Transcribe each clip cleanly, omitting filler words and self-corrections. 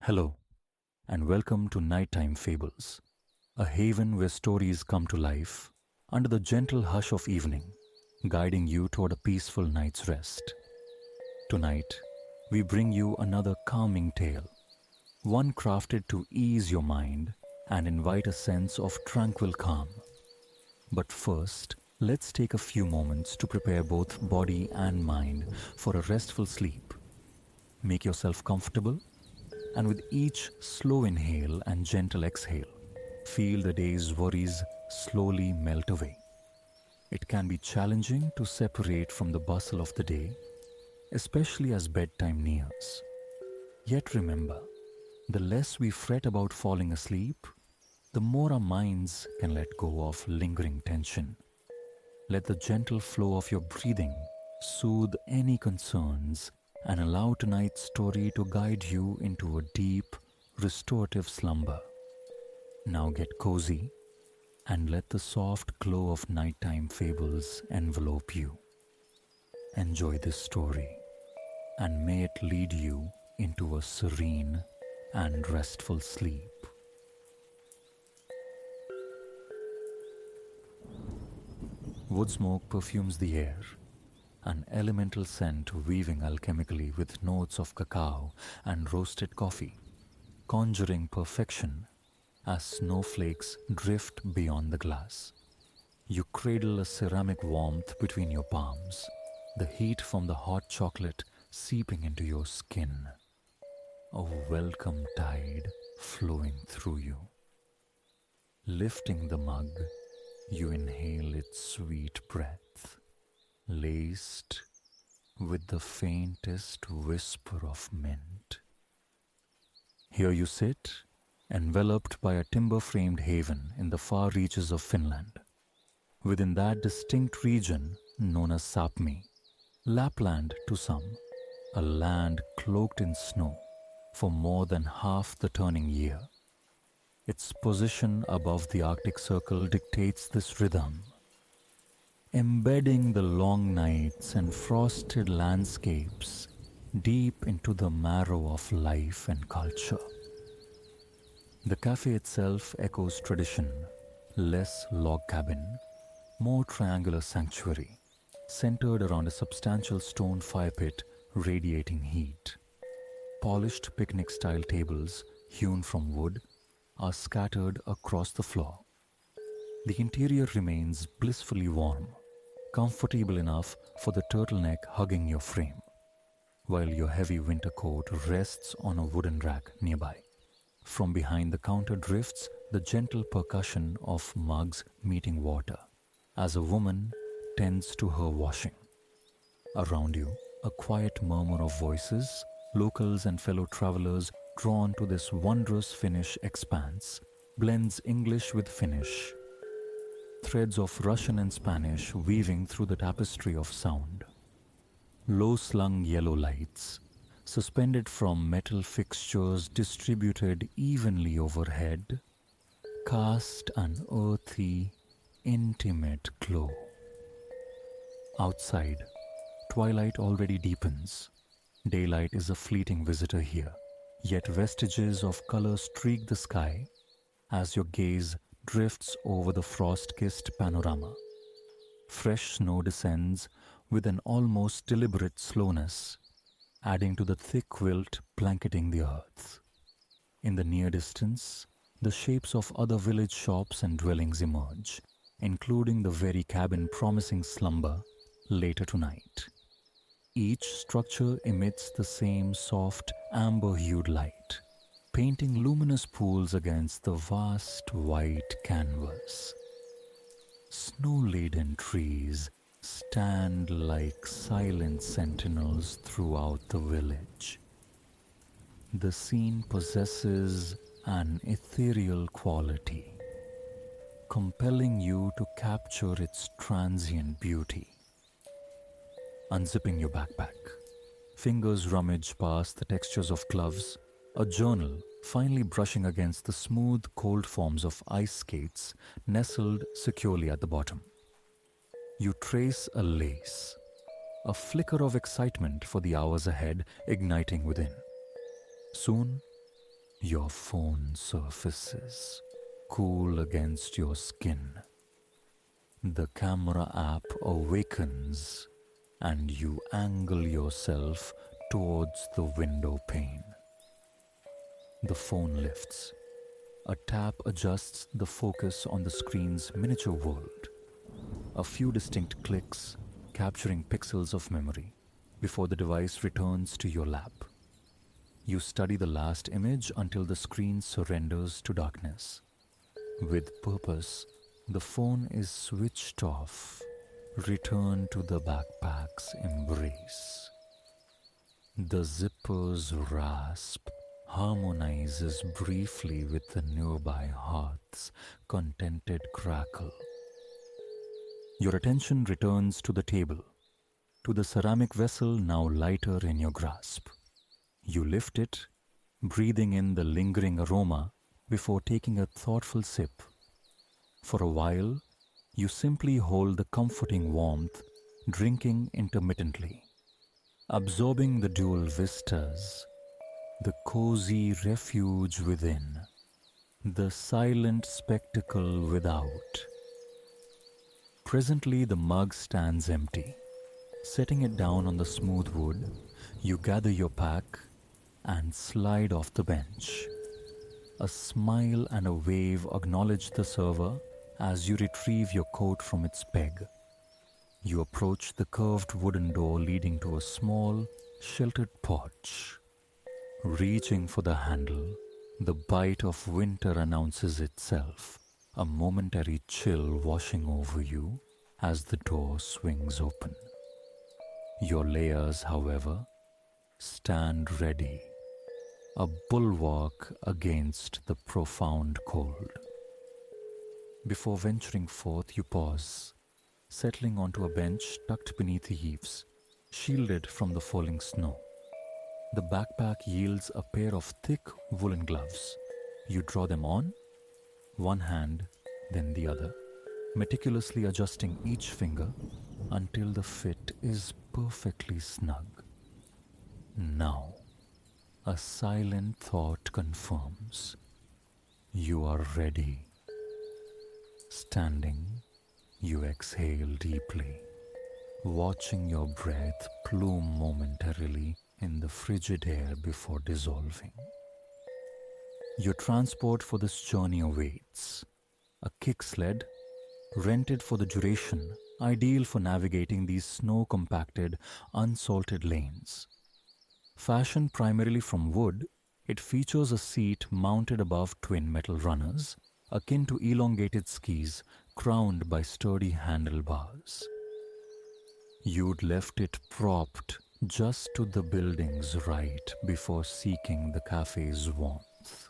Hello, and welcome to Nighttime Fables, a haven where stories come to life under the gentle hush of evening, guiding you toward a peaceful night's rest. Tonight, we bring you another calming tale, one crafted to ease your mind and invite a sense of tranquil calm. But first, let's take a few moments to prepare both body and mind for a restful sleep. Make yourself comfortable, and with each slow inhale and gentle exhale, feel the day's worries slowly melt away. It can be challenging to separate from the bustle of the day, especially as bedtime nears. Yet remember, the less we fret about falling asleep, the more our minds can let go of lingering tension. Let the gentle flow of your breathing soothe any concerns and allow tonight's story to guide you into a deep, restorative slumber. Now get cozy and let the soft glow of nighttime fables envelope you. Enjoy this story, and may it lead you into a serene and restful sleep. Wood smoke perfumes the air, an elemental scent weaving alchemically with notes of cacao and roasted coffee, conjuring perfection as snowflakes drift beyond the glass. You cradle a ceramic warmth between your palms, the heat from the hot chocolate seeping into your skin, a welcome tide flowing through you. Lifting the mug, you inhale its sweet breath, laced with the faintest whisper of mint. Here you sit, enveloped by a timber-framed haven in the far reaches of Finland. Within that distinct region known as Sapmi, Lapland to some, a land cloaked in snow for more than half the turning year. Its position above the Arctic Circle dictates this rhythm, embedding the long nights and frosted landscapes deep into the marrow of life and culture. The cafe itself echoes tradition, less log cabin, more triangular sanctuary, centered around a substantial stone fire pit radiating heat. Polished picnic-style tables, hewn from wood, are scattered across the floor. The interior remains blissfully warm, comfortable enough for the turtleneck hugging your frame, while your heavy winter coat rests on a wooden rack nearby. From behind the counter drifts the gentle percussion of mugs meeting water as a woman tends to her washing. Around you, a quiet murmur of voices, locals and fellow travelers drawn to this wondrous Finnish expanse, blends English with Finnish, threads of Russian and Spanish weaving through the tapestry of sound. Low-slung yellow lights, suspended from metal fixtures distributed evenly overhead, cast an earthy, intimate glow. Outside, twilight already deepens. Daylight is a fleeting visitor here, yet vestiges of color streak the sky as your gaze drifts over the frost-kissed panorama. Fresh snow descends with an almost deliberate slowness, adding to the thick quilt blanketing the earth. In the near distance, the shapes of other village shops and dwellings emerge, including the very cabin promising slumber later tonight. Each structure emits the same soft, amber-hued light, painting luminous pools against the vast white canvas. Snow-laden trees stand like silent sentinels throughout the village. The scene possesses an ethereal quality, compelling you to capture its transient beauty. Unzipping your backpack, fingers rummage past the textures of gloves, a journal finally brushing against the smooth, cold forms of ice skates nestled securely at the bottom. You trace a lace, a flicker of excitement for the hours ahead igniting within. Soon, Your phone surfaces, cool against your skin. The camera app awakens and you angle yourself towards the window pane. The phone lifts. A tap adjusts the focus on the screen's miniature world. A few distinct clicks, capturing pixels of memory, before the device returns to your lap. You study the last image until the screen surrenders to darkness. With purpose, the phone is switched off. Return to the backpack's embrace. The zipper's rasp harmonizes briefly with the nearby hearth's contented crackle. Your attention returns to the table, to the ceramic vessel now lighter in your grasp. You lift it, breathing in the lingering aroma before taking a thoughtful sip. For a while, you simply hold the comforting warmth, drinking intermittently, absorbing the dual vistas, the cozy refuge within, the silent spectacle without. Presently, the mug stands empty. Setting it down on the smooth wood, you gather your pack and slide off the bench. A smile and a wave acknowledge the server as you retrieve your coat from its peg. You approach the curved wooden door leading to a small, sheltered porch. Reaching for the handle, the bite of winter announces itself, a momentary chill washing over you as the door swings open. Your layers, however, stand ready, a bulwark against the profound cold. Before venturing forth, you pause, settling onto a bench tucked beneath the eaves, shielded from the falling snow. The backpack yields a pair of thick woolen gloves. You draw them on, one hand, then the other, meticulously adjusting each finger until the fit is perfectly snug. Now, a silent thought confirms. You are ready. Standing, you exhale deeply, watching your breath plume momentarily in the frigid air before dissolving. Your transport for this journey awaits. A kick sled, rented for the duration, ideal for navigating these snow-compacted, unsalted lanes. Fashioned primarily from wood, it features a seat mounted above twin metal runners, akin to elongated skis crowned by sturdy handlebars. You'd left it propped just to the building's right before seeking the cafe's warmth.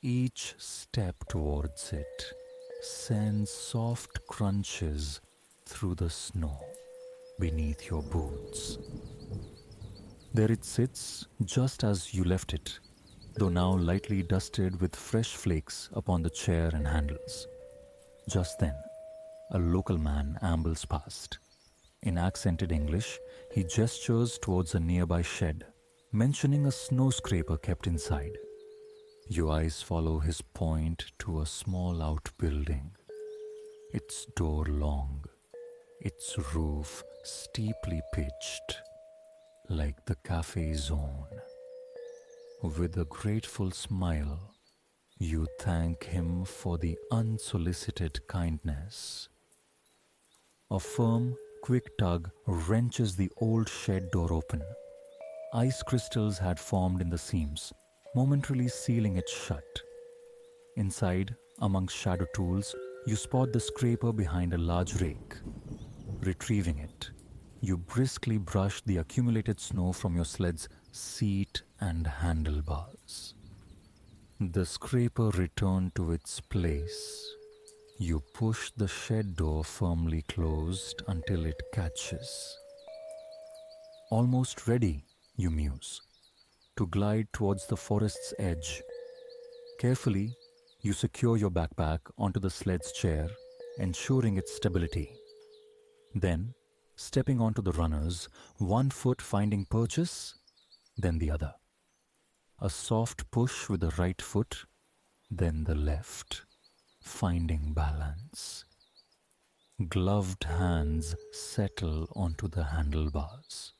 Each step towards it sends soft crunches through the snow beneath your boots. There it sits just as you left it, though now lightly dusted with fresh flakes upon the chair and handles. Just then, a local man ambles past. In accented English, he gestures towards a nearby shed, mentioning a snow scraper kept inside. Your eyes follow his point to a small outbuilding, its door long, its roof steeply pitched, like the cafe's own. With a grateful smile, you thank him for the unsolicited kindness. A firm, quick tug wrenches the old shed door open. Ice crystals had formed in the seams, momentarily sealing it shut. Inside, amongst shadow tools, you spot the scraper behind a large rake. Retrieving it, you briskly brush the accumulated snow from your sled's seat and handlebars. The scraper returned to its place. You push the shed door firmly closed until it catches. Almost ready, you muse, to glide towards the forest's edge. Carefully, you secure your backpack onto the sled's chair, ensuring its stability. Then, stepping onto the runners, one foot finding purchase, then the other. A soft push with the right foot, then the left, finding balance. Gloved hands settle onto the handlebars.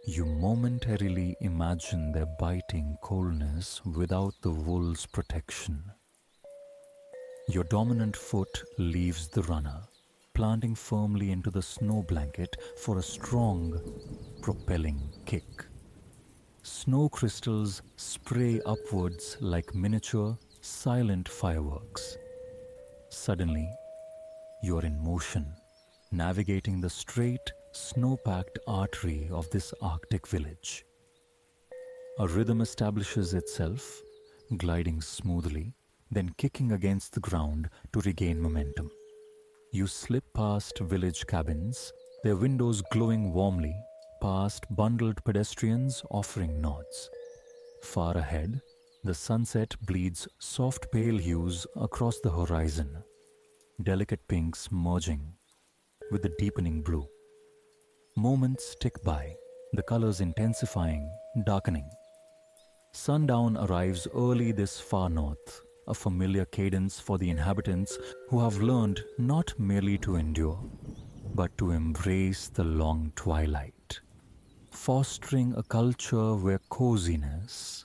You momentarily imagine their biting coldness without the wool's protection. Your dominant foot leaves the runner, planting firmly into the snow blanket for a strong, propelling kick. Snow crystals spray upwards like miniature, silent fireworks. Suddenly, you are in motion, navigating the straight, snow-packed artery of this Arctic village. A rhythm establishes itself, gliding smoothly, then kicking against the ground to regain momentum. You slip past village cabins, their windows glowing warmly, past bundled pedestrians offering nods. Far ahead, the sunset bleeds soft pale hues across the horizon, delicate pinks merging with the deepening blue. Moments tick by, the colors intensifying, darkening. Sundown arrives early this far north, a familiar cadence for the inhabitants who have learned not merely to endure, but to embrace the long twilight, fostering a culture where coziness,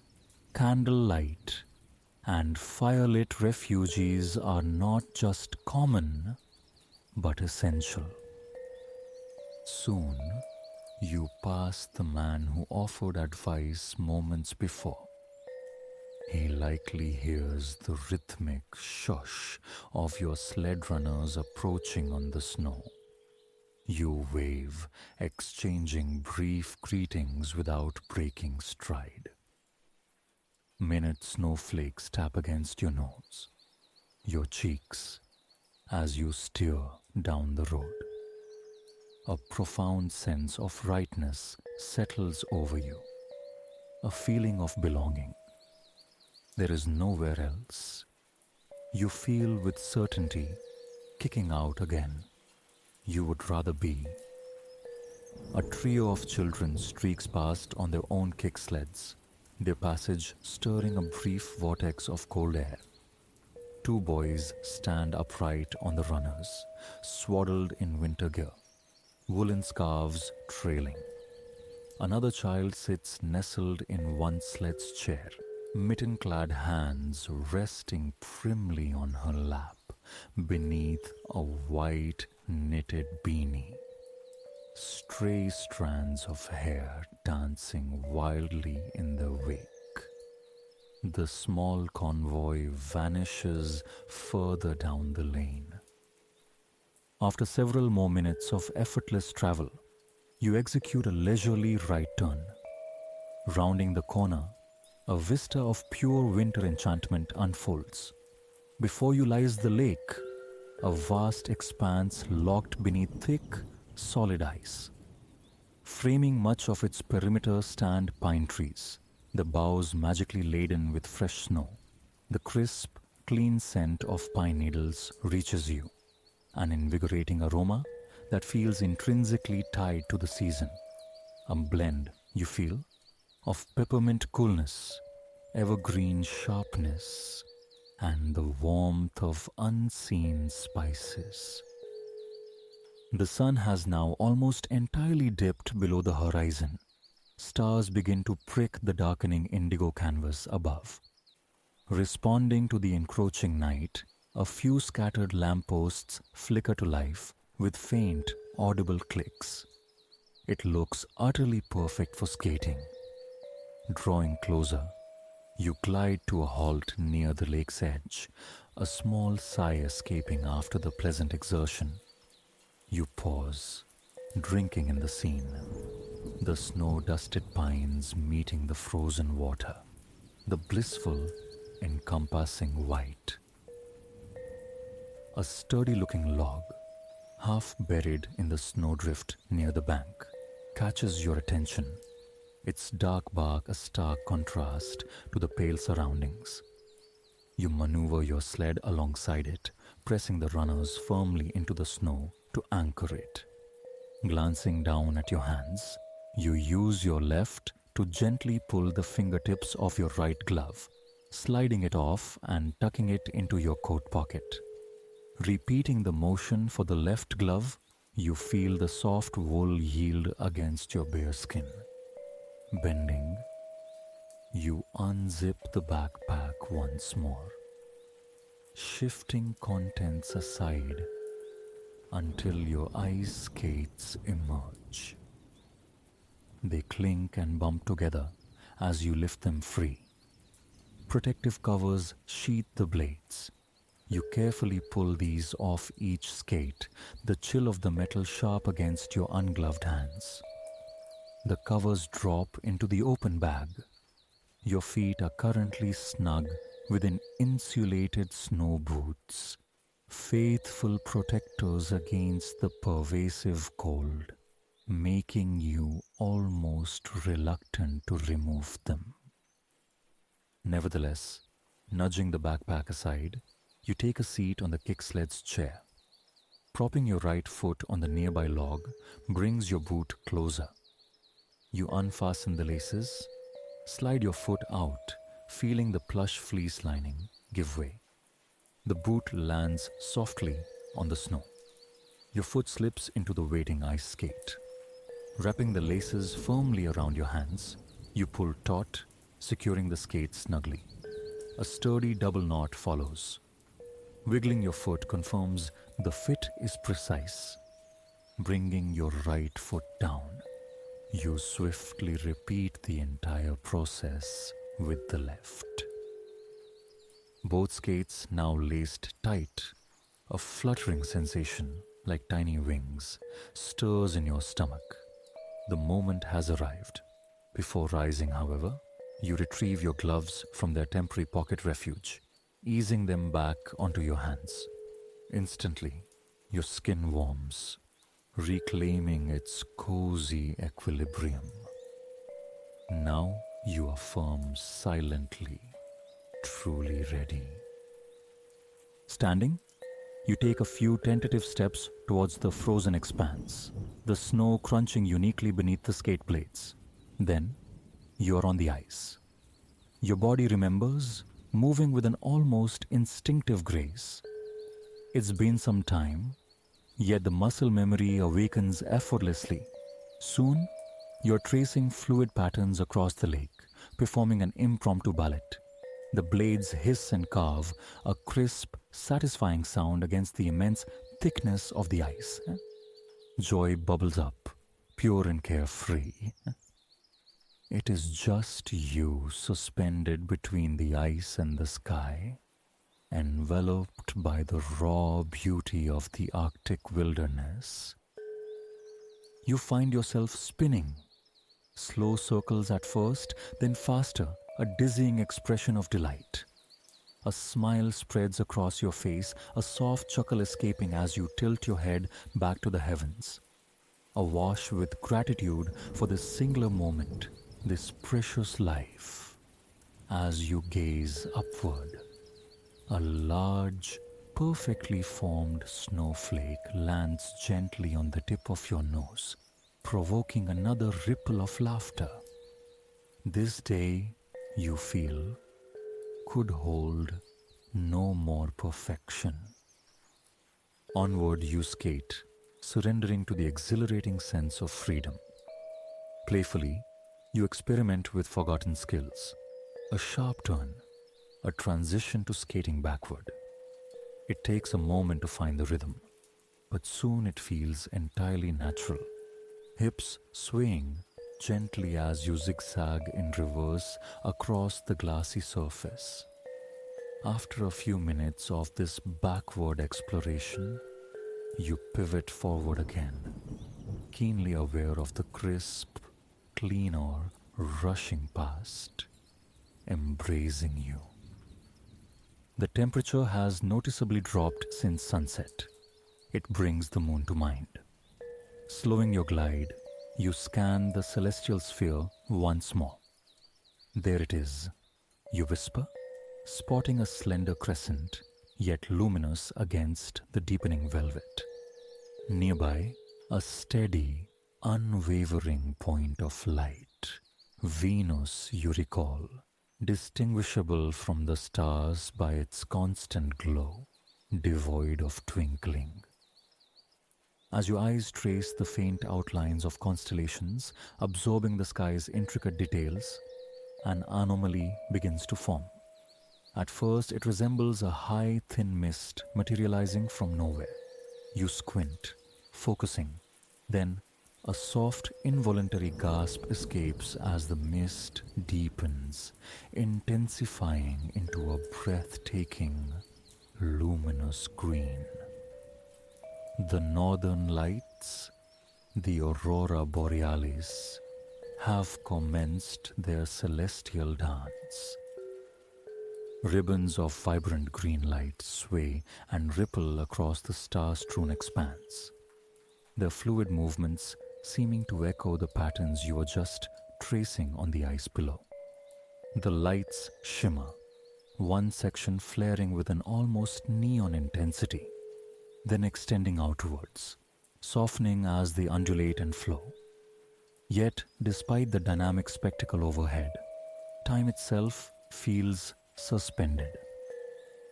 candlelight, and firelit refuges are not just common, but essential. Soon, you pass the man who offered advice moments before. He likely hears the rhythmic shush of your sled runners approaching on the snow. You wave, exchanging brief greetings without breaking stride. Minute snowflakes tap against your nose, your cheeks, as you steer down the road. A profound sense of rightness settles over you, a feeling of belonging. There is nowhere else. You feel with certainty, kicking out again, you would rather be. A trio of children streaks past on their own kick sleds, their passage stirring a brief vortex of cold air. Two boys stand upright on the runners, swaddled in winter gear, woolen scarves trailing. Another child sits nestled in one sled's chair, mitten-clad hands resting primly on her lap beneath a white knitted beanie. Stray strands of hair dancing wildly in their wake. The small convoy vanishes further down the lane. After several more minutes of effortless travel, you execute a leisurely right turn. Rounding the corner, a vista of pure winter enchantment unfolds. Before you lies the lake, a vast expanse locked beneath thick, solid ice. Framing much of its perimeter stand pine trees, the boughs magically laden with fresh snow. The crisp, clean scent of pine needles reaches you, an invigorating aroma that feels intrinsically tied to the season. A blend, you feel, of peppermint coolness, evergreen sharpness, and the warmth of unseen spices. The sun has now almost entirely dipped below the horizon. Stars begin to prick the darkening indigo canvas above. Responding to the encroaching night, a few scattered lampposts flicker to life with faint, audible clicks. It looks utterly perfect for skating. Drawing closer, you glide to a halt near the lake's edge, a small sigh escaping after the pleasant exertion. You pause, drinking in the scene, the snow-dusted pines meeting the frozen water, the blissful, encompassing white. A sturdy-looking log, half buried in the snowdrift near the bank, catches your attention, its dark bark a stark contrast to the pale surroundings. You maneuver your sled alongside it, pressing the runners firmly into the snow to anchor it. Glancing down at your hands, you use your left to gently pull the fingertips of your right glove, sliding it off and tucking it into your coat pocket. Repeating the motion for the left glove, you feel the soft wool yield against your bare skin. Bending, you unzip the backpack once more, shifting contents aside until your ice skates emerge. They clink and bump together as you lift them free. Protective covers sheath the blades. You carefully pull these off each skate, the chill of the metal sharp against your ungloved hands. The covers drop into the open bag. Your feet are currently snug within insulated snow boots, faithful protectors against the pervasive cold, making you almost reluctant to remove them. Nevertheless, nudging the backpack aside, you take a seat on the kick-sled's chair. Propping your right foot on the nearby log brings your boot closer. You unfasten the laces, slide your foot out, feeling the plush fleece lining give way. The boot lands softly on the snow. Your foot slips into the waiting ice skate. Wrapping the laces firmly around your hands, you pull taut, securing the skate snugly. A sturdy double knot follows. Wiggling your foot confirms the fit is precise. Bringing your right foot down, you swiftly repeat the entire process with the left. Both skates now laced tight. A fluttering sensation, like tiny wings, stirs in your stomach. The moment has arrived. Before rising, however, you retrieve your gloves from their temporary pocket refuge, easing them back onto your hands. Instantly, your skin warms, reclaiming its cozy equilibrium. Now you are firm silently, truly ready. Standing, you take a few tentative steps towards the frozen expanse, the snow crunching uniquely beneath the skate blades. Then, you are on the ice. Your body remembers, moving with an almost instinctive grace. It's been some time, yet the muscle memory awakens effortlessly. Soon, you're tracing fluid patterns across the lake, performing an impromptu ballet. The blades hiss and carve, a crisp, satisfying sound against the immense thickness of the ice. Joy bubbles up, pure and carefree. It is just you suspended between the ice and the sky, enveloped by the raw beauty of the Arctic wilderness. You find yourself spinning. Slow circles at first, then faster, a dizzying expression of delight. A smile spreads across your face, a soft chuckle escaping as you tilt your head back to the heavens. Awash with gratitude for this singular moment, this precious life. As you gaze upward, a large, perfectly formed snowflake lands gently on the tip of your nose, provoking another ripple of laughter. This day, you feel, could hold no more perfection. Onward you skate, surrendering to the exhilarating sense of freedom. Playfully, you experiment with forgotten skills. A sharp turn, a transition to skating backward. It takes a moment to find the rhythm, but soon it feels entirely natural. Hips swaying gently as you zigzag in reverse across the glassy surface. After a few minutes of this backward exploration, you pivot forward again, keenly aware of the crisp, clean air rushing past, embracing you. The temperature has noticeably dropped since sunset. It brings the moon to mind. Slowing your glide, you scan the celestial sphere once more. There it is, you whisper, spotting a slender crescent, yet luminous against the deepening velvet. Nearby, a steady, unwavering point of light, Venus, you recall, distinguishable from the stars by its constant glow, devoid of twinkling. As your eyes trace the faint outlines of constellations, absorbing the sky's intricate details, an anomaly begins to form. At first, it resembles a high, thin mist materializing from nowhere. You squint, focusing. Then, a soft, involuntary gasp escapes as the mist deepens, intensifying into a breathtaking, luminous green. The northern lights, the aurora borealis, have commenced their celestial dance. Ribbons of vibrant green light sway and ripple across the star-strewn expanse, their fluid movements seeming to echo the patterns you were just tracing on the ice below. The lights shimmer, one section flaring with an almost neon intensity, then extending outwards, softening as they undulate and flow. Yet, despite the dynamic spectacle overhead, time itself feels suspended.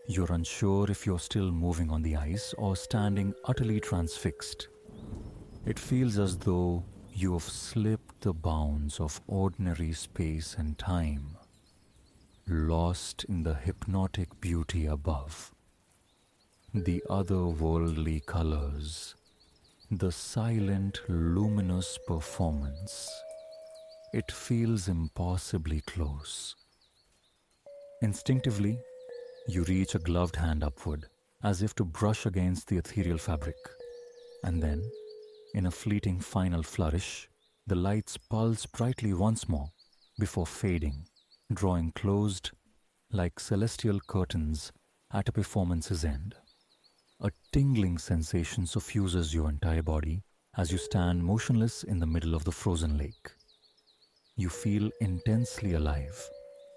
You're unsure if you're still moving on the ice or standing utterly transfixed. It feels as though you have slipped the bounds of ordinary space and time, lost in the hypnotic beauty above. The otherworldly colors, the silent, luminous performance. It feels impossibly close. Instinctively, you reach a gloved hand upward, as if to brush against the ethereal fabric. And then, in a fleeting final flourish, the lights pulse brightly once more, before fading, drawing closed like celestial curtains at a performance's end. A tingling sensation suffuses your entire body as you stand motionless in the middle of the frozen lake. You feel intensely alive,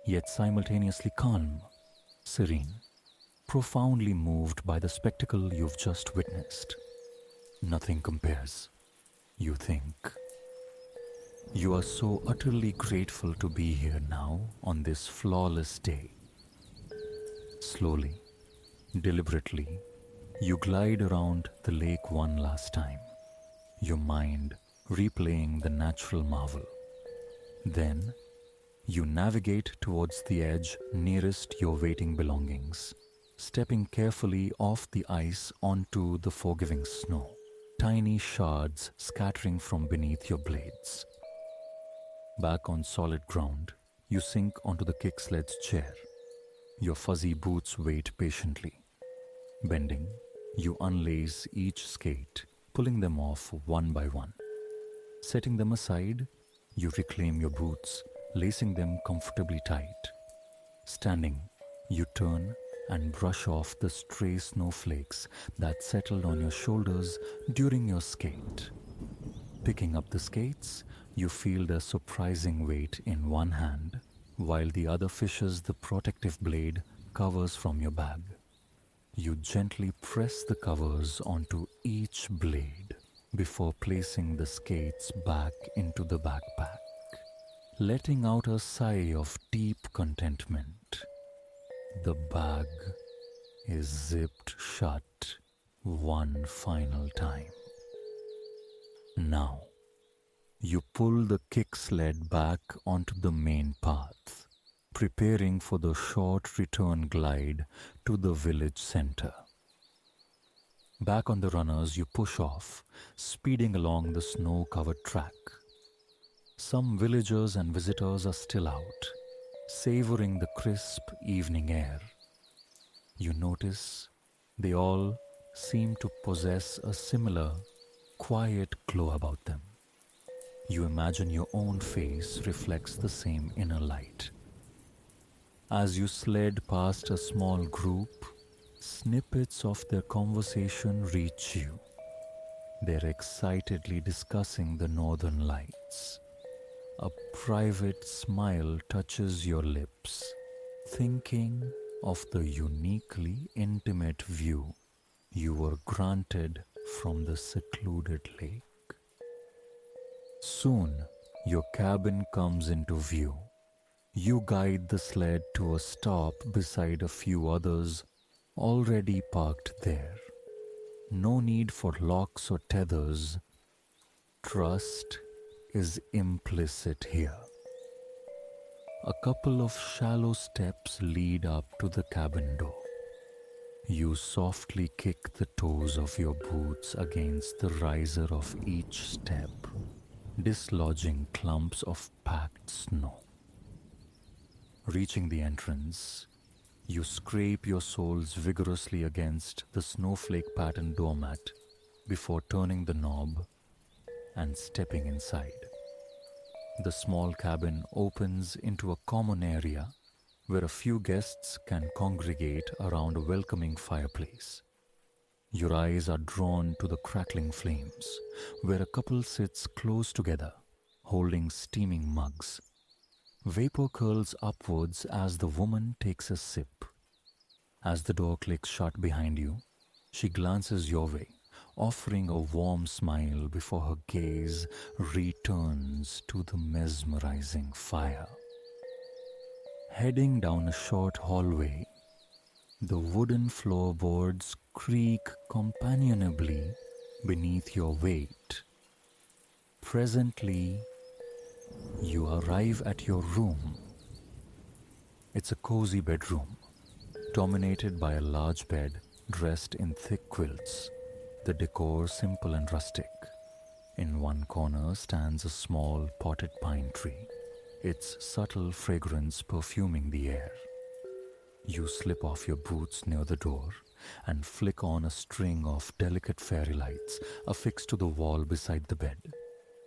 yet simultaneously calm, serene, profoundly moved by the spectacle you've just witnessed. Nothing compares, you think. You are so utterly grateful to be here now on this flawless day. Slowly, deliberately, you glide around the lake one last time, your mind replaying the natural marvel. Then, you navigate towards the edge nearest your waiting belongings, stepping carefully off the ice onto the forgiving snow, tiny shards scattering from beneath your blades. Back on solid ground, you sink onto the kick-sled's chair. Your fuzzy boots wait patiently. Bending, you unlace each skate, pulling them off one by one. Setting them aside, you reclaim your boots, lacing them comfortably tight. Standing, you turn and brush off the stray snowflakes that settled on your shoulders during your skate. Picking up the skates, you feel their surprising weight in one hand, while the other fishes the protective blade covers from your bag. You gently press the covers onto each blade before placing the skates back into the backpack, letting out a sigh of deep contentment. The bag is zipped shut one final time. Now, you pull the kick sled back onto the main path, preparing for the short return glide to the village center. Back on the runners, you push off, speeding along the snow-covered track. Some villagers and visitors are still out, savoring the crisp evening air. You notice they all seem to possess a similar, quiet glow about them. You imagine your own face reflects the same inner light. As you sled past a small group, snippets of their conversation reach you. They're excitedly discussing the northern lights. A private smile touches your lips, thinking of the uniquely intimate view you were granted from the secluded lake. Soon, Your cabin comes into view. You guide the sled to a stop beside a few others already parked there. No need for locks or tethers. Trust is implicit here. A couple of shallow steps lead up to the cabin door. You softly kick the toes of your boots against the riser of each step, dislodging clumps of packed snow. Reaching the entrance, you scrape your soles vigorously against the snowflake patterned doormat before turning the knob and stepping inside. The small cabin opens into a common area where a few guests can congregate around a welcoming fireplace. Your eyes are drawn to the crackling flames, where a couple sits close together, holding steaming mugs. Vapor curls upwards as the woman takes a sip. As the door clicks shut behind you, she glances your way, offering a warm smile before her gaze returns to the mesmerizing fire. Heading down a short hallway, the wooden floorboards creak companionably beneath your weight. Presently, you arrive at your room. It's a cozy bedroom, dominated by a large bed dressed in thick quilts, the decor simple and rustic. In one corner stands a small potted pine tree, its subtle fragrance perfuming the air. You slip off your boots near the door and flick on a string of delicate fairy lights affixed to the wall beside the bed.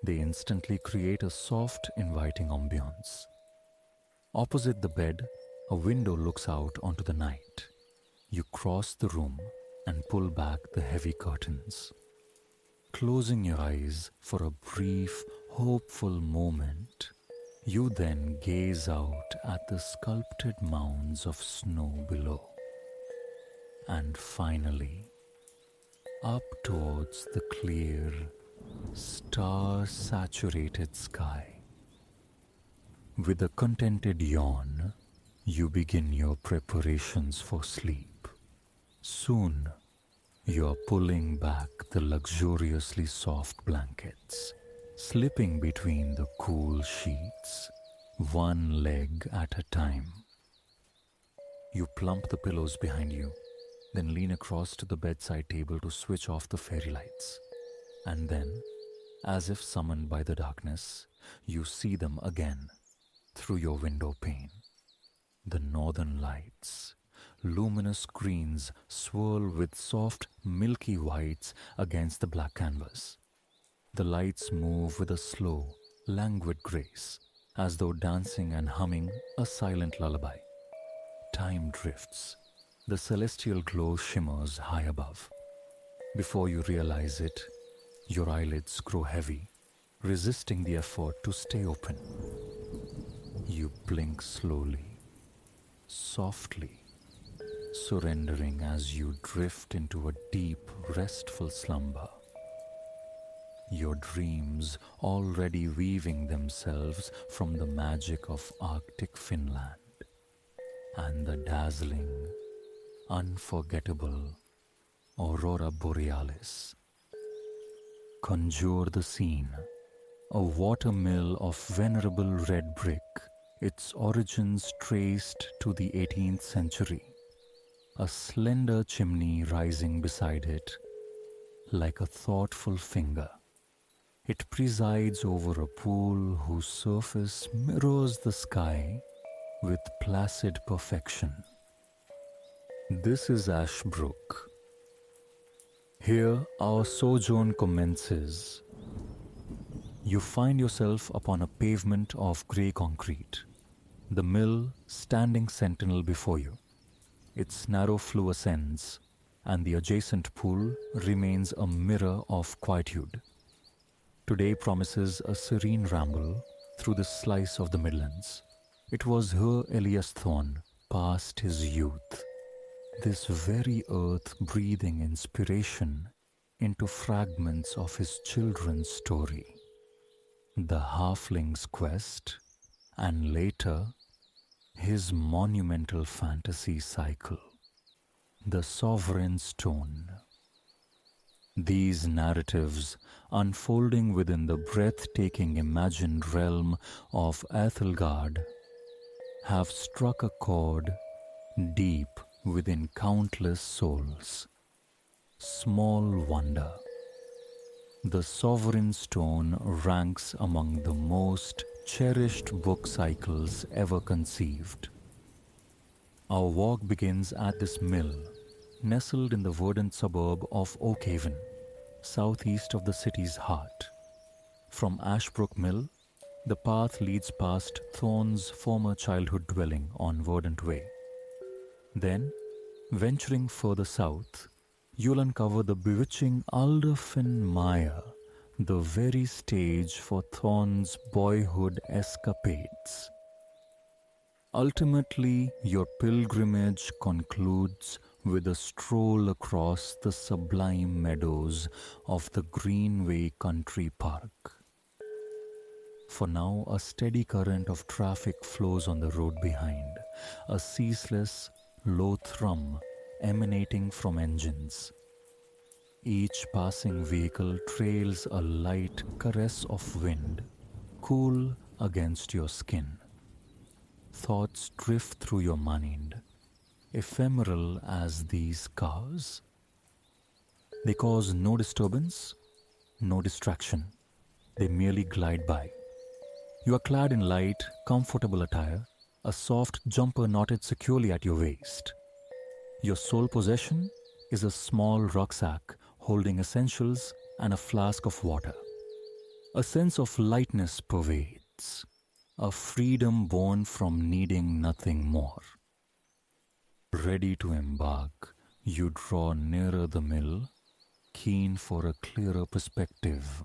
They instantly create a soft, inviting ambiance. Opposite the bed, a window looks out onto the night. You cross the room and pull back the heavy curtains. Closing your eyes for a brief, hopeful moment, you then gaze out at the sculpted mounds of snow below. And finally, up towards the clear, star-saturated sky. With a contented yawn, you begin your preparations for sleep. Soon, you are pulling back the luxuriously soft blankets, slipping between the cool sheets, one leg at a time. You plump the pillows behind you, then lean across to the bedside table to switch off the fairy lights. And then, as if summoned by the darkness, you see them again through your window pane. The northern lights, luminous greens swirl with soft, milky whites against the black canvas. The lights move with a slow, languid grace, as though dancing and humming a silent lullaby. Time drifts. The celestial glow shimmers high above. Before you realize it, your eyelids grow heavy, resisting the effort to stay open. You blink slowly, softly, surrendering as you drift into a deep, restful slumber. Your dreams already weaving themselves from the magic of Arctic Finland and the dazzling, unforgettable Aurora Borealis. Conjure the scene. A watermill of venerable red brick, its origins traced to the 18th century. A slender chimney rising beside it, like a thoughtful finger. It presides over a pool whose surface mirrors the sky with placid perfection. This is Ashbrook. Here our sojourn commences. You find yourself upon a pavement of grey concrete, the mill standing sentinel before you. Its narrow flue ascends, and the adjacent pool remains a mirror of quietude. Today promises a serene ramble through this slice of the Midlands. It was here Elias Thorne passed his youth, this very earth breathing inspiration into fragments of his children's story. the halfling's quest, and later, his monumental fantasy cycle, the Sovereign Stone. These narratives, unfolding within the breathtaking imagined realm of Ethelgard, have struck a chord deep within countless souls. Small wonder. The Sovereign Stone ranks among the most cherished book cycles ever conceived. Our walk begins at this mill, nestled in the verdant suburb of Oakhaven, southeast of the city's heart. From Ashbrook Mill, the path leads past Thorne's former childhood dwelling on Verdant Way. Then, venturing further south, you'll uncover the bewitching Alderfin Mire, the very stage for Thorne's boyhood escapades. Ultimately, your pilgrimage concludes with a stroll across the sublime meadows of the Greenway Country Park. For now, a steady current of traffic flows on the road behind, a ceaseless, low thrum emanating from engines. Each passing vehicle trails a light caress of wind, cool against your skin. Thoughts drift through your mind, ephemeral as these cars. They cause no disturbance, no distraction. They merely glide by. You are clad in light, comfortable attire, a soft jumper knotted securely at your waist. Your sole possession is a small rucksack holding essentials and a flask of water. A sense of lightness pervades, a freedom born from needing nothing more. Ready to embark, you draw nearer the mill, keen for a clearer perspective.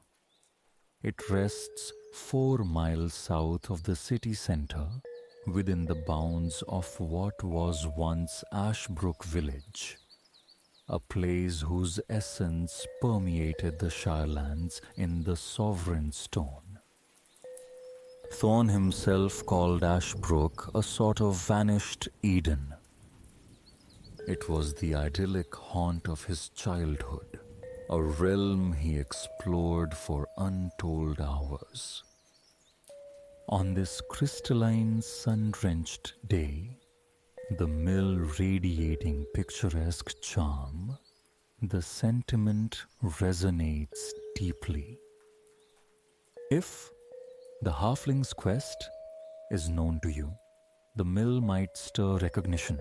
It rests 4 miles south of the city center, within the bounds of what was once Ashbrook Village, a place whose essence permeated the Shirelands in the Sovereign Stone. Thorne himself called Ashbrook a sort of vanished Eden. It was the idyllic haunt of his childhood, a realm he explored for untold hours. On this crystalline, sun-drenched day, the mill radiating picturesque charm, the sentiment resonates deeply. If the halfling's quest is known to you, the mill might stir recognition.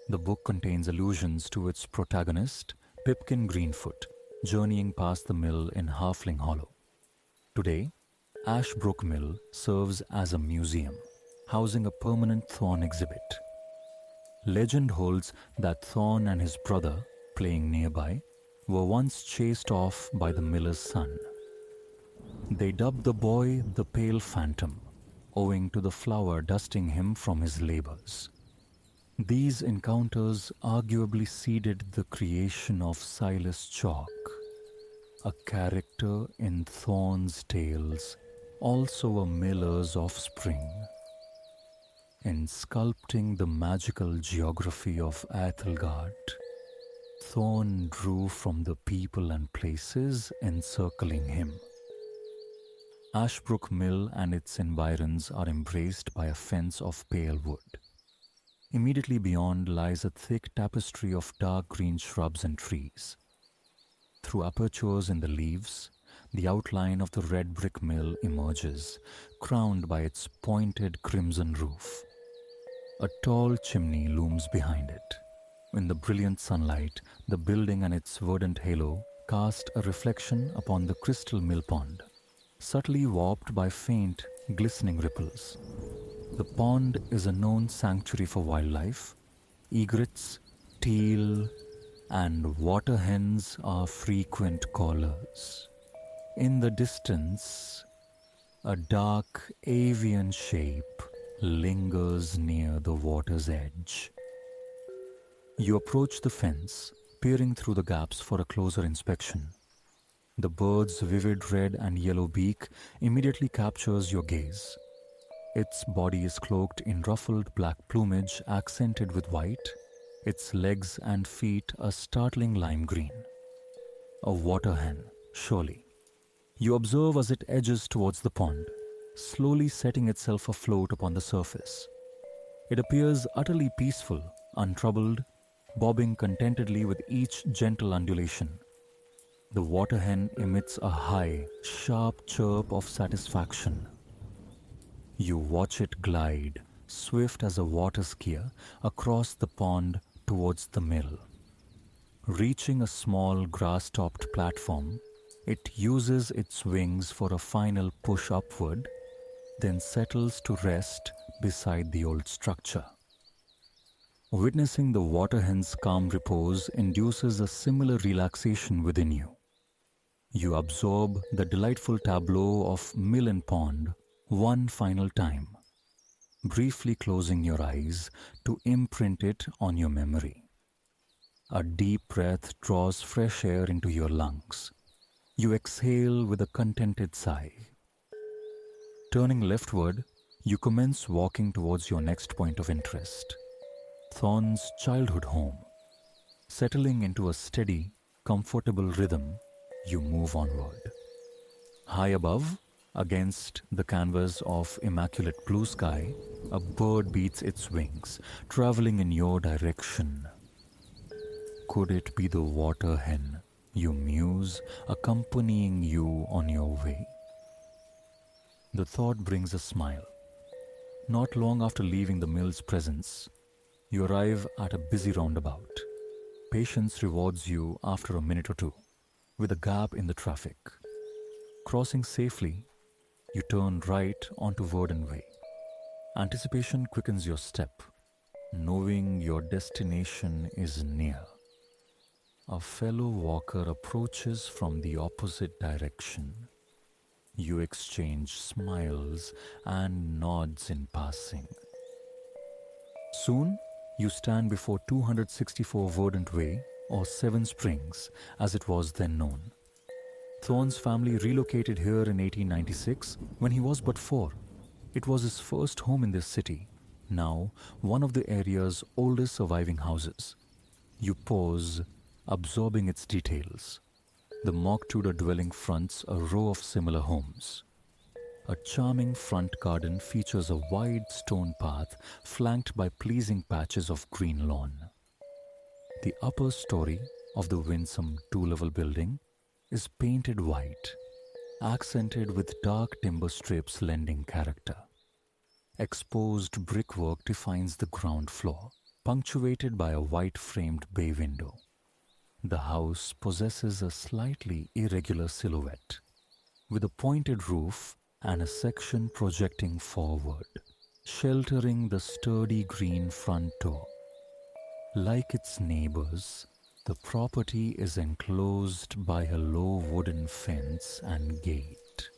The book contains allusions to its protagonist, Pipkin Greenfoot, journeying past the mill in Halfling Hollow. Today, Ashbrook Mill serves as a museum, housing a permanent Thorne exhibit. Legend holds that Thorne and his brother, playing nearby, were once chased off by the miller's son. They dubbed the boy the Pale Phantom, owing to the flower dusting him from his labors. These encounters arguably seeded the creation of Silas Chalk, a character in Thorne's tales, also a miller's offspring. In sculpting the magical geography of Ethelgard, Thorne drew from the people and places encircling him. Ashbrook Mill and its environs are embraced by a fence of pale wood. Immediately beyond lies a thick tapestry of dark green shrubs and trees. Through apertures in the leaves, the outline of the red brick mill emerges, crowned by its pointed crimson roof. A tall chimney looms behind it. In the brilliant sunlight, the building and its verdant halo cast a reflection upon the crystal mill pond, subtly warped by faint, glistening ripples. The pond is a known sanctuary for wildlife. Egrets, teal, and water hens are frequent callers. In the distance, a dark avian shape lingers near the water's edge. You approach the fence, peering through the gaps for a closer inspection. The bird's vivid red and yellow beak immediately captures your gaze. Its body is cloaked in ruffled black plumage accented with white, its legs and feet a startling lime green. A water hen, surely. You observe as it edges towards the pond, slowly setting itself afloat upon the surface. It appears utterly peaceful, untroubled, bobbing contentedly with each gentle undulation. The water hen emits a high, sharp chirp of satisfaction. You watch it glide, swift as a water skier, across the pond towards the mill. Reaching a small grass-topped platform, it uses its wings for a final push upward, then settles to rest beside the old structure. Witnessing the water hen's calm repose induces a similar relaxation within you. You absorb the delightful tableau of mill and pond one final time, briefly closing your eyes to imprint it on your memory. A deep breath draws fresh air into your lungs. You exhale with a contented sigh. Turning leftward, you commence walking towards your next point of interest, Thorn's childhood home. Settling into a steady, comfortable rhythm, you move onward. High above, against the canvas of immaculate blue sky, a bird beats its wings, traveling in your direction. Could it be the water hen, you muse, accompanying you on your way? The thought brings a smile. Not long after leaving the mill's presence, you arrive at a busy roundabout. Patience rewards you after a minute or two, with a gap in the traffic. Crossing safely, you turn right onto Worden Way. Anticipation quickens your step, knowing your destination is near. A fellow walker approaches from the opposite direction. You exchange smiles and nods in passing. Soon, you stand before 264 Verdant Way, or Seven Springs, as it was then known. Thorne's family relocated here in 1896 when he was but 4. It was his first home in this city, now one of the area's oldest surviving houses. You pause, absorbing its details. The mock Tudor dwelling fronts a row of similar homes. A charming front garden features a wide stone path flanked by pleasing patches of green lawn. The upper story of the winsome two-level building is painted white, accented with dark timber strips lending character. Exposed brickwork defines the ground floor, punctuated by a white-framed bay window. The house possesses a slightly irregular silhouette, with a pointed roof and a section projecting forward, sheltering the sturdy green front door. Like its neighbors, the property is enclosed by a low wooden fence and gate.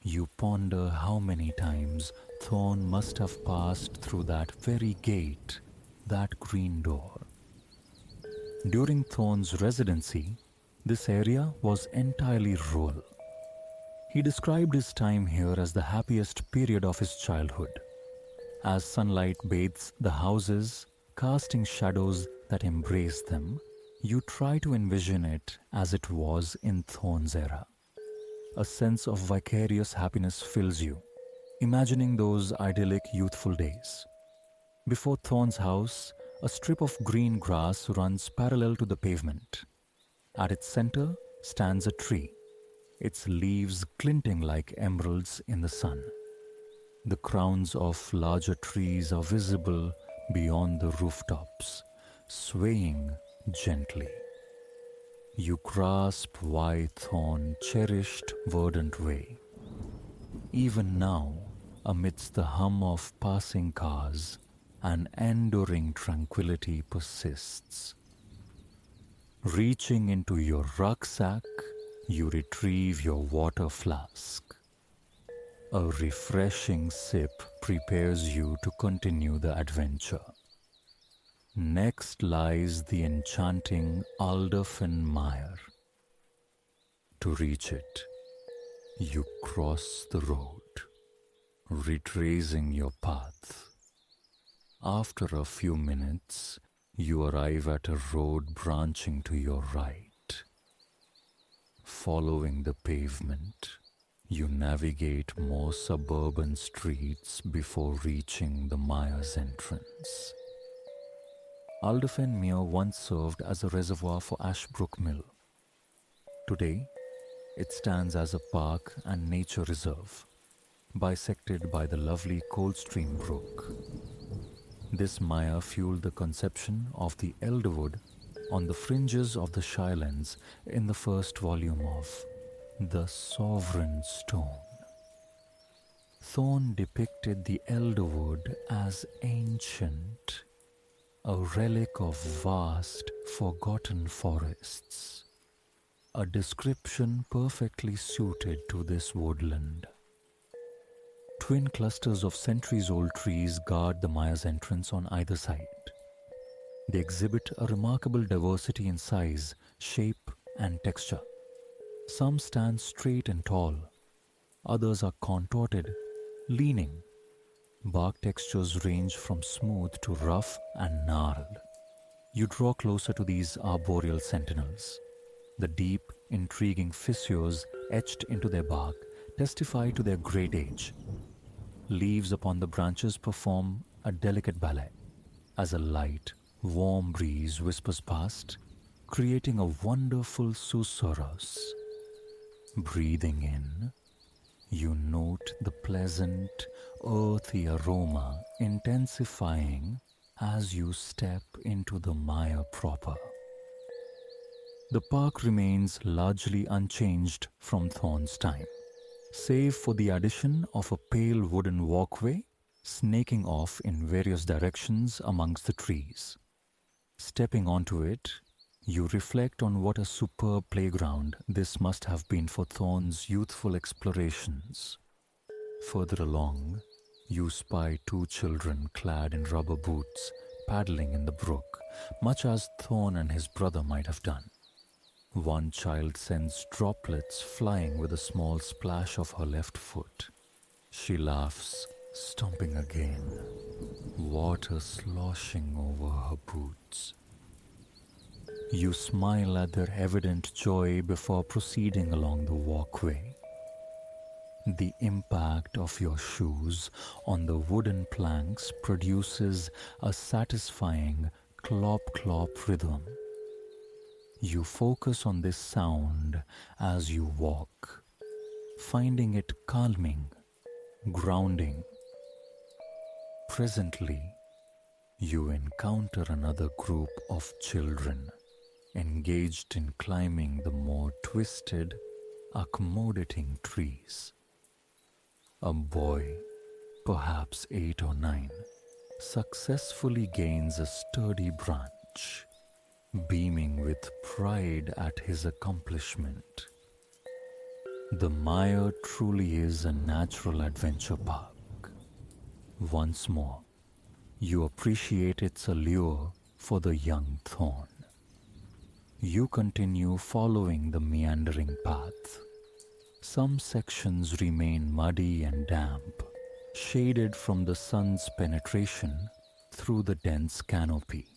You ponder how many times Thorne must have passed through that very gate, that green door. During Thorne's residency, this area was entirely rural. He described his time here as the happiest period of his childhood. As sunlight bathes the houses, casting shadows that embrace them, you try to envision it as it was in Thorne's era. A sense of vicarious happiness fills you, imagining those idyllic youthful days. Before Thorne's house, a strip of green grass runs parallel to the pavement. At its center stands a tree, its leaves glinting like emeralds in the sun. The crowns of larger trees are visible beyond the rooftops, swaying gently. You grasp why Thorne cherished Verdant Way. Even now, amidst the hum of passing cars, an enduring tranquility persists. Reaching into your rucksack, you retrieve your water flask. A refreshing sip prepares you to continue the adventure. Next lies the enchanting Alderfen Mire. To reach it, you cross the road, retracing your path. After a few minutes, you arrive at a road branching to your right. Following the pavement, you navigate more suburban streets before reaching the Maya's entrance. Alderfenmere once served as a reservoir for Ashbrook Mill. Today, it stands as a park and nature reserve, bisected by the lovely Coldstream Brook. This Maya fueled the conception of the elderwood on the fringes of the Shylands in the first volume of The Sovereign Stone. Thorne depicted the elderwood as ancient, a relic of vast, forgotten forests, a description perfectly suited to this woodland. Twin clusters of centuries-old trees guard the Maya's entrance on either side. They exhibit a remarkable diversity in size, shape, and texture. Some stand straight and tall, others are contorted, leaning. Bark textures range from smooth to rough and gnarled. You draw closer to these arboreal sentinels. The deep, intriguing fissures etched into their bark testify to their great age. Leaves upon the branches perform a delicate ballet as a light, warm breeze whispers past, creating a wonderful susurrus. Breathing in, you note the pleasant, earthy aroma intensifying as you step into the Maya proper. The park remains largely unchanged from Thorne's time, save for the addition of a pale wooden walkway snaking off in various directions amongst the trees. Stepping onto it, you reflect on what a superb playground this must have been for Thorne's youthful explorations. Further along, you spy two children clad in rubber boots paddling in the brook, much as Thorne and his brother might have done. One child sends droplets flying with a small splash of her left foot. She laughs, stomping again, water sloshing over her boots. You smile at their evident joy before proceeding along the walkway. The impact of your shoes on the wooden planks produces a satisfying clop-clop rhythm. You focus on this sound as you walk, finding it calming, grounding. Presently, you encounter another group of children engaged in climbing the more twisted, accommodating trees. A boy, perhaps 8 or 9, successfully gains a sturdy branch, beaming with pride at his accomplishment. The Maya truly is a natural adventure park. Once more, you appreciate its allure for the young Thorne. You continue following the meandering path. Some sections remain muddy and damp, shaded from the sun's penetration through the dense canopy.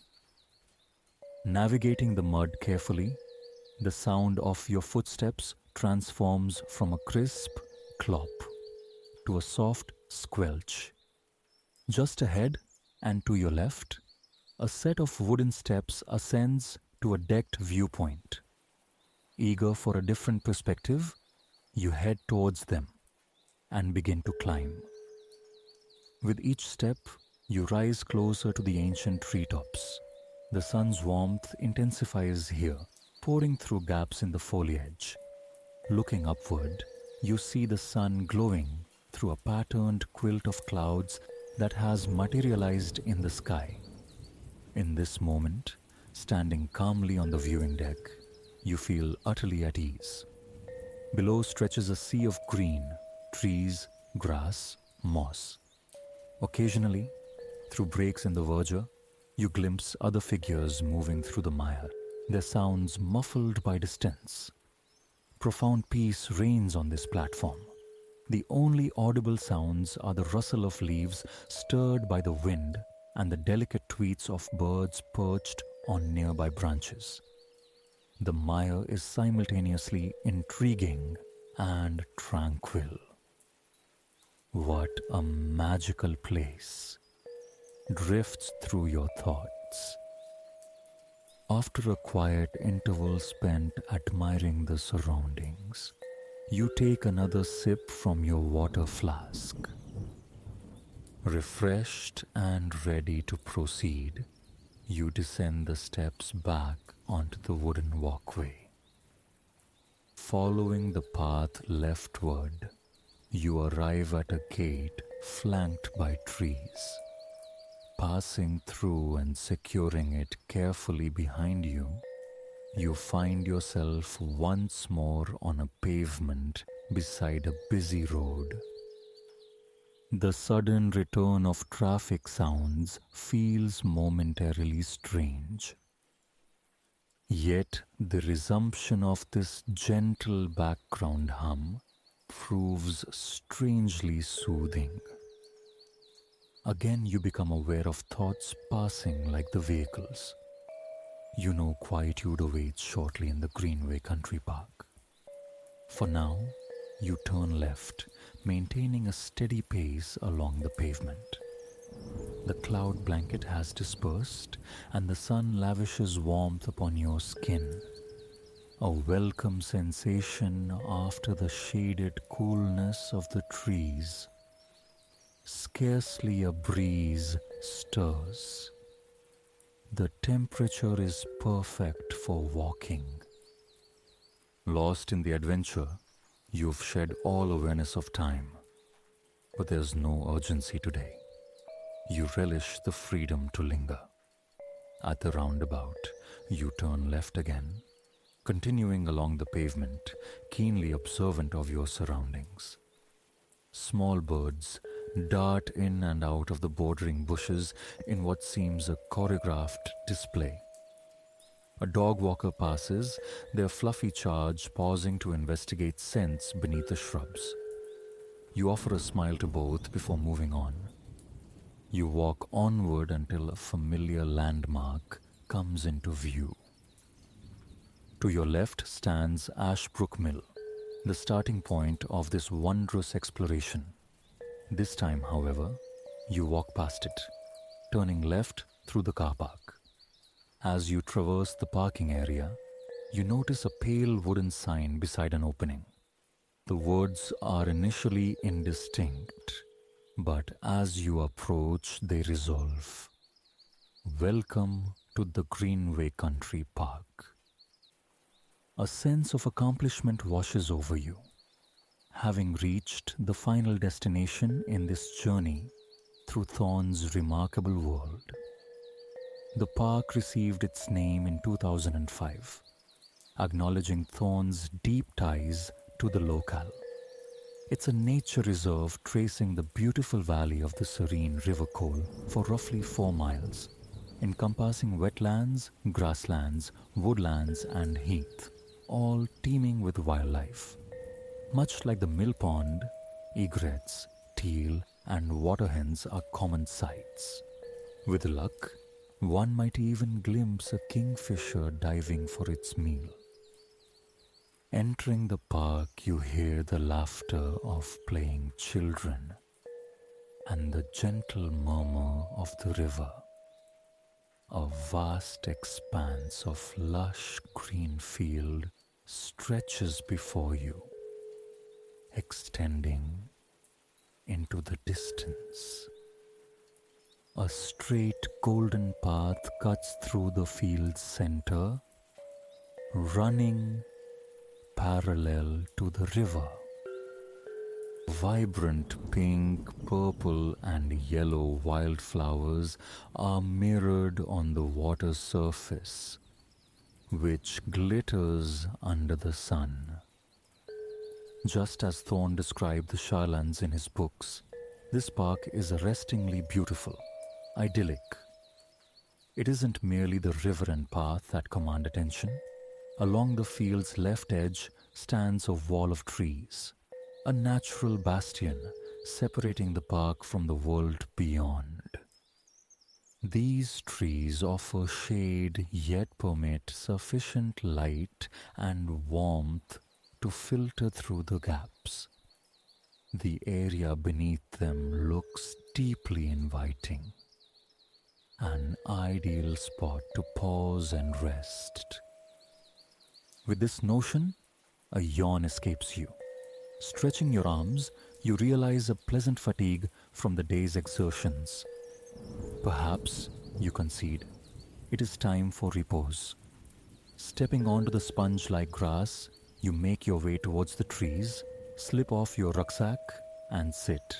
Navigating the mud carefully, the sound of your footsteps transforms from a crisp clop to a soft squelch. Just ahead and to your left, a set of wooden steps ascends to a decked viewpoint. Eager for a different perspective, you head towards them and begin to climb. With each step, you rise closer to the ancient treetops. The sun's warmth intensifies here, pouring through gaps in the foliage. Looking upward, you see the sun glowing through a patterned quilt of clouds that has materialized in the sky. In this moment, standing calmly on the viewing deck, you feel utterly at ease. Below stretches a sea of green, trees, grass, moss. Occasionally, through breaks in the verdure, you glimpse other figures moving through the mire, their sounds muffled by distance. Profound peace reigns on this platform. The only audible sounds are the rustle of leaves stirred by the wind and the delicate tweets of birds perched on nearby branches. The mire is simultaneously intriguing and tranquil. What a magical place drifts through your thoughts. After a quiet interval spent admiring the surroundings, you take another sip from your water flask. Refreshed and ready to proceed, you descend the steps back onto the wooden walkway. Following the path leftward, you arrive at a gate flanked by trees. Passing through and securing it carefully behind you, you find yourself once more on a pavement beside a busy road. The sudden return of traffic sounds feels momentarily strange. Yet the resumption of this gentle background hum proves strangely soothing. Again you become aware of thoughts passing like the vehicles. You know quietude awaits shortly in the Greenway Country Park. For now, you turn left, maintaining a steady pace along the pavement. The cloud blanket has dispersed and the sun lavishes warmth upon your skin. A welcome sensation after the shaded coolness of the trees. Scarcely a breeze stirs. The temperature is perfect for walking. Lost in the adventure, you've shed all awareness of time. But there's no urgency today. You relish the freedom to linger. At the roundabout, you turn left again, continuing along the pavement, keenly observant of your surroundings. Small birds dart in and out of the bordering bushes in what seems a choreographed display. A dog walker passes, their fluffy charge pausing to investigate scents beneath the shrubs. You offer a smile to both before moving on. You walk onward until a familiar landmark comes into view. To your left stands Ashbrook Mill, the starting point of this wondrous exploration. This time, however, you walk past it, turning left through the car park. As you traverse the parking area, you notice a pale wooden sign beside an opening. The words are initially indistinct, but as you approach, they resolve. Welcome to the Greenway Country Park. A sense of accomplishment washes over you. Having reached the final destination in this journey through Thorne's remarkable world. The park received its name in 2005, acknowledging Thorne's deep ties to the locale. It's a nature reserve tracing the beautiful valley of the serene River Cole for roughly 4 miles, encompassing wetlands, grasslands, woodlands and heath, all teeming with wildlife. Much like the mill pond, egrets, teal and waterhens are common sights. With luck, one might even glimpse a kingfisher diving for its meal. Entering the park, you hear the laughter of playing children and the gentle murmur of the river. A vast expanse of lush green field stretches before you, extending into the distance. A straight golden path cuts through the field's center, running parallel to the river. Vibrant pink, purple and yellow wildflowers are mirrored on the water surface, which glitters under the sun. Just as Thorne described the Shylands in his books, this park is arrestingly beautiful, idyllic. It isn't merely the river and path that command attention. Along the field's left edge stands a wall of trees, a natural bastion separating the park from the world beyond. These trees offer shade yet permit sufficient light and warmth to filter through the gaps. The area beneath them looks deeply inviting, an ideal spot to pause and rest. With this notion, a yawn escapes you. Stretching your arms, you realize a pleasant fatigue from the day's exertions. Perhaps you concede. It is time for repose. Stepping onto the sponge-like grass, you make your way towards the trees, slip off your rucksack, and sit.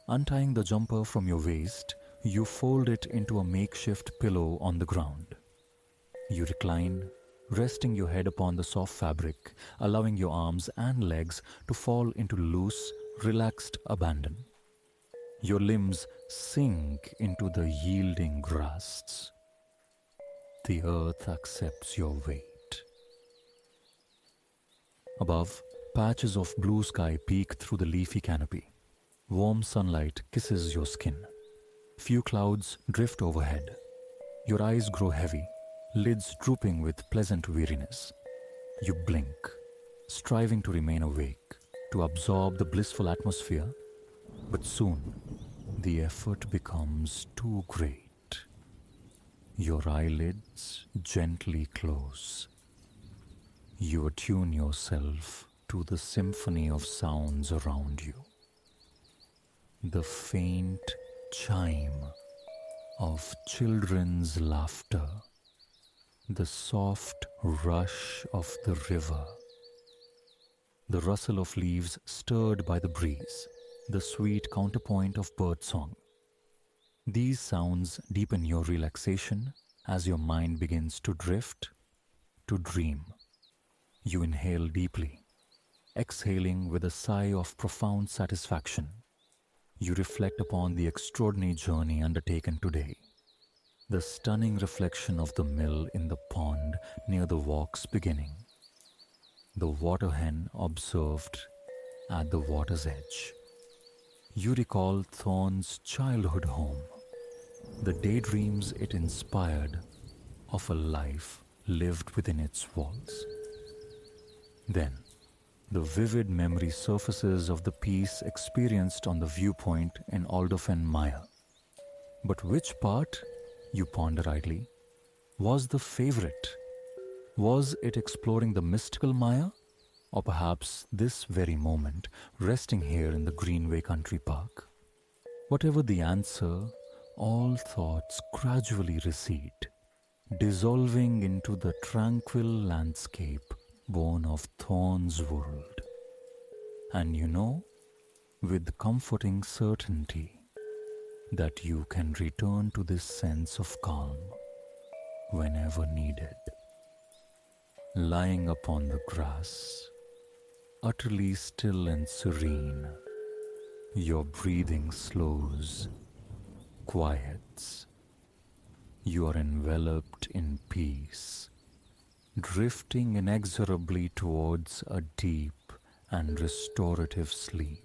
Untying the jumper from your waist, you fold it into a makeshift pillow on the ground. You recline, resting your head upon the soft fabric, allowing your arms and legs to fall into loose, relaxed abandon. Your limbs sink into the yielding grass. The earth accepts your weight. Above, patches of blue sky peek through the leafy canopy. Warm sunlight kisses your skin. Few clouds drift overhead. Your eyes grow heavy, lids drooping with pleasant weariness. You blink, striving to remain awake, to absorb the blissful atmosphere. But soon, the effort becomes too great. Your eyelids gently close. You attune yourself to the symphony of sounds around you. The faint chime of children's laughter, the soft rush of the river, the rustle of leaves stirred by the breeze, the sweet counterpoint of birdsong. These sounds deepen your relaxation as your mind begins to drift, to dream. You inhale deeply, exhaling with a sigh of profound satisfaction. You reflect upon the extraordinary journey undertaken today. The stunning reflection of the mill in the pond near the walk's beginning. The water hen observed at the water's edge. You recall Thorn's childhood home, the daydreams it inspired of a life lived within its walls. Then, the vivid memory surfaces of the peace experienced on the viewpoint in Alderfen Mire. But which part, you ponder idly, was the favorite? Was it exploring the mystical Mire? Or perhaps this very moment, resting here in the Greenway Country Park? Whatever the answer, all thoughts gradually recede, dissolving into the tranquil landscape born of Thorn's world. And you know, with comforting certainty, that you can return to this sense of calm whenever needed. Lying upon the grass, utterly still and serene, your breathing slows, quiets. You are enveloped in peace, drifting inexorably towards a deep and restorative sleep.